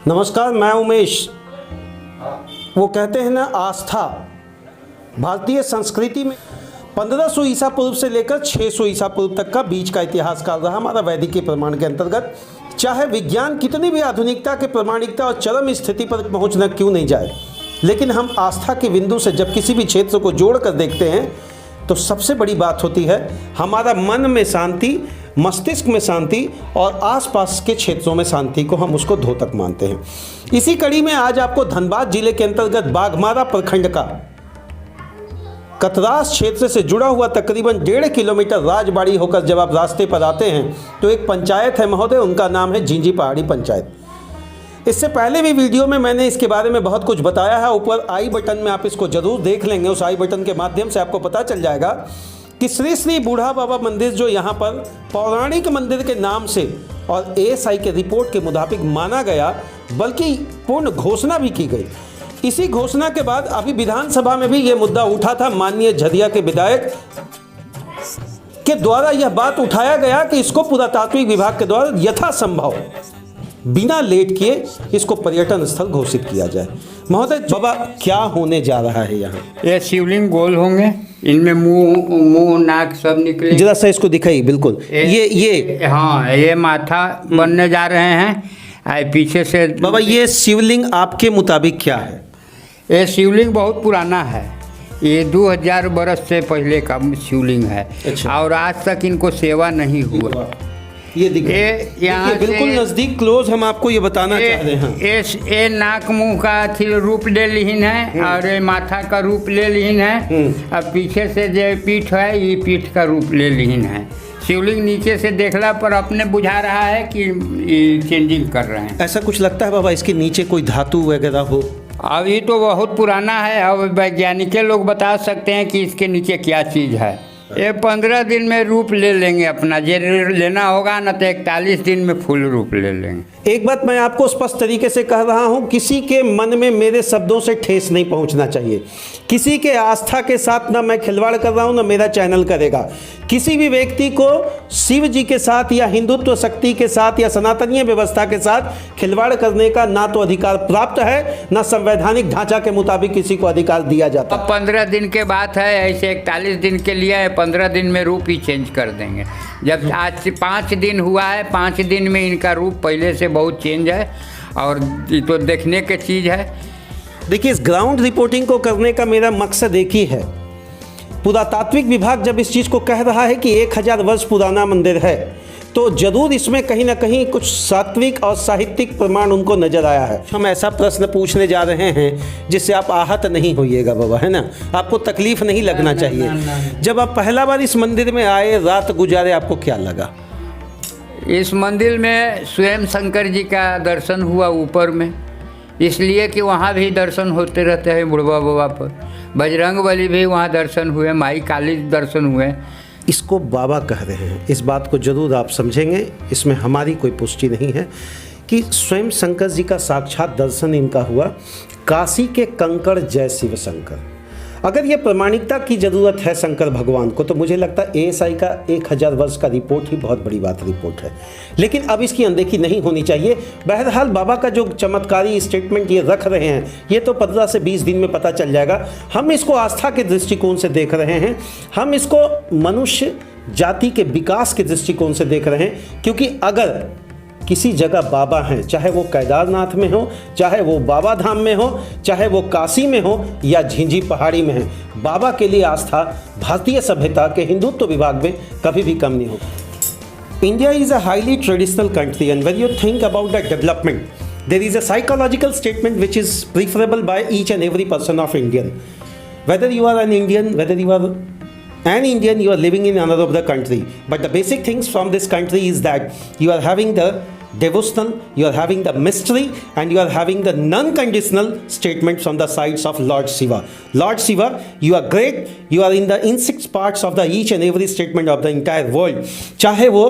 नमस्कार, मैं उमेश। वो कहते हैं ना, आस्था भारतीय संस्कृति में 1500 ईसा पूर्व से लेकर 600 ईसा पूर्व तक का बीच का इतिहासकाल रहा हमारा वैदिक के प्रमाण के अंतर्गत। चाहे विज्ञान कितनी भी आधुनिकता के प्रमाणिकता और चरम स्थिति पर पहुंचना क्यों नहीं जाए, लेकिन हम आस्था के बिंदु से जब किसी भी क्षेत्र को जोड़कर देखते हैं तो सबसे बड़ी बात होती है हमारा मन में शांति, मस्तिष्क में शांति और आसपास के क्षेत्रों में शांति को हम उसको द्योतक मानते हैं। इसी कड़ी में आज आपको धनबाद जिले के अंतर्गत बाघमारा प्रखंड का कतरास क्षेत्र से जुड़ा हुआ तकरीबन 1.5 किलोमीटर राजबाड़ी होकर जब आप रास्ते पर आते हैं तो एक पंचायत है महोदय, उनका नाम है झिंझी पहाड़ी पंचायत। इससे पहले भी वीडियो में मैंने इसके बारे में बहुत कुछ बताया है। ऊपर आई बटन में आप इसको जरूर देख लेंगे। उस आई बटन के माध्यम से आपको पता चल जाएगा कि श्री श्री बूढ़ा बाबा मंदिर जो यहाँ पर पौराणिक मंदिर के नाम से और एएसआई के रिपोर्ट के मुताबिक माना गया, बल्कि पूर्ण घोषणा भी की गई। इसी घोषणा के बाद अभी विधानसभा में भी ये मुद्दा उठा था। माननीय झरिया के विधायक के द्वारा यह बात उठाया गया कि इसको पुरातात्विक विभाग के द्वारा यथासंभव बिना लेट किए इसको पर्यटन स्थल घोषित किया जाए। महोदय, बाबा क्या होने जा रहा है यहाँ? ये शिवलिंग गोल होंगे, इनमें मुंह नाक सब निकले। जरा सा इसको दिखाइए। बिल्कुल ये हाँ, ये माथा बनने जा रहे हैं। पीछे से बाबा, ये शिवलिंग आपके मुताबिक क्या है? ये शिवलिंग बहुत पुराना है। ये 2000 बरस से पहले का शिवलिंग है। अच्छा। और आज तक इनको सेवा नहीं हुआ। ये देखिए, यहाँ बिल्कुल नजदीक क्लोज हम आपको ये बताना चाह रहे हैं। ये नाक मुंह का रूप ले लिहिन है और ये माथा का रूप ले लिहिन है। और पीछे से जो पीठ है, ये पीठ का रूप ले लिहिन है। शिवलिंग नीचे से देखला पर अपने बुझा रहा है कि ये चेंजिंग कर रहे हैं। ऐसा कुछ लगता है बाबा इसके नीचे कोई धातु वगैरह हो? अब ये तो बहुत पुराना है। अब वैज्ञानिक लोग बता सकते हैं कि इसके नीचे क्या चीज़ है। ये 15 दिन में रूप ले लेंगे अपना, जे लेना होगा ना तो 41 दिन में फुल रूप ले लेंगे। एक बात मैं आपको स्पष्ट तरीके से कह रहा हूं, किसी के मन में मेरे शब्दों से ठेस नहीं पहुंचना चाहिए। किसी के आस्था के साथ ना मैं खिलवाड़ कर रहा हूं, ना मेरा चैनल करेगा। किसी भी व्यक्ति को शिव जी के साथ या हिंदुत्व शक्ति के साथ या सनातनीय व्यवस्था के साथ खिलवाड़ करने का ना तो अधिकार प्राप्त है, ना संवैधानिक ढांचा के मुताबिक किसी को अधिकार दिया जाता। अब 15 दिन के बात है, ऐसे 41 दिन के लिए 15 दिन में रूप ही चेंज कर देंगे। जब आज 5 दिन हुआ है, 5 दिन में इनका रूप पहले से बहुत चेंज है और ये तो देखने की चीज़ है। देखिए, इस ग्राउंड रिपोर्टिंग को करने का मेरा मकसद एक ही है। पुरातात्विक विभाग जब इस चीज़ को कह रहा है कि 1000 वर्ष पुराना मंदिर है, तो जरूर इसमें कहीं ना कहीं कुछ सात्विक और साहित्यिक प्रमाण उनको नजर आया है। हम ऐसा प्रश्न पूछने जा रहे हैं जिससे आप आहत नहीं होइएगा बाबा, है ना? आपको तकलीफ नहीं लगना चाहिए। जब आप पहला बार इस मंदिर में आए, रात गुजारे, आपको क्या लगा? इस मंदिर में स्वयं शंकर जी का दर्शन हुआ ऊपर में, इसलिए कि वहाँ भी दर्शन होते रहते हैं बुढ़वा बाबा पर। बजरंगबली भी वहाँ दर्शन हुए, माई काली दर्शन हुए। इसको बाबा कह रहे हैं, इस बात को जरूर आप समझेंगे। इसमें हमारी कोई पुष्टि नहीं है कि स्वयं शंकर जी का साक्षात दर्शन इनका हुआ। काशी के कंकड़ जय शिव शंकर। अगर ये प्रमाणिकता की ज़रूरत है शंकर भगवान को, तो मुझे लगता है एएसआई का 1000 वर्ष का रिपोर्ट ही बहुत बड़ी बात रिपोर्ट है। लेकिन अब इसकी अनदेखी नहीं होनी चाहिए। बहरहाल बाबा का जो चमत्कारी स्टेटमेंट ये रख रहे हैं, ये तो 15 से 20 दिन में पता चल जाएगा। हम इसको आस्था के दृष्टिकोण से देख रहे हैं, हम इसको मनुष्य जाति के विकास के दृष्टिकोण से देख रहे हैं। क्योंकि अगर किसी जगह बाबा हैं, चाहे वो केदारनाथ में हो, चाहे वो बाबा धाम में हो, चाहे वो काशी में हो या झिंझी पहाड़ी में है, बाबा के लिए आस्था भारतीय सभ्यता के हिंदुत्व विभाग में कभी भी कम नहीं होगी। India is a highly traditional country and when you think about the development, there is a psychological statement which is preferable by each and every person of Indian. Whether you are an Indian, whether you are an Indian, you are living in another of the country, but the basic things from this country is that you are having the devotional, you are having the mystery, and you are having the non-conditional statement from the sides of Lord Shiva. Lord Shiva, you are great, you are in the insect parts of the each and every statement of the entire world. चाहे वो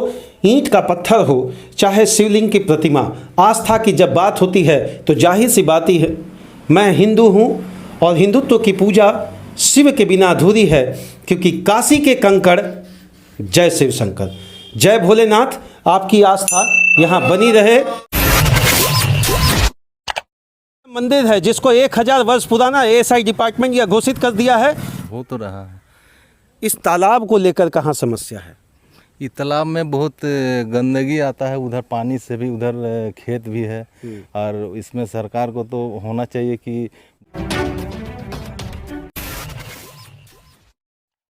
ईंट का पत्थर हो, चाहे शिवलिंग की प्रतिमा, आस्था की जब बात होती है तो जाहिर सी बात ही है, मैं हिंदू हूँ और हिंदुत्व की पूजा शिव के बिना अधूरी है। क्योंकि काशी के कंकड़ जय शिव शंकर। जय भोलेनाथ। आपकी आस्था यहाँ बनी रहे। मंदिर है जिसको 1000 वर्ष पुराना एएसआई डिपार्टमेंट या घोषित कर दिया है। हो तो रहा है। इस तालाब को लेकर कहाँ समस्या है? ये तालाब में बहुत गंदगी आता है, उधर पानी से भी, उधर खेत भी है और इसमें सरकार को तो होना चाहिए कि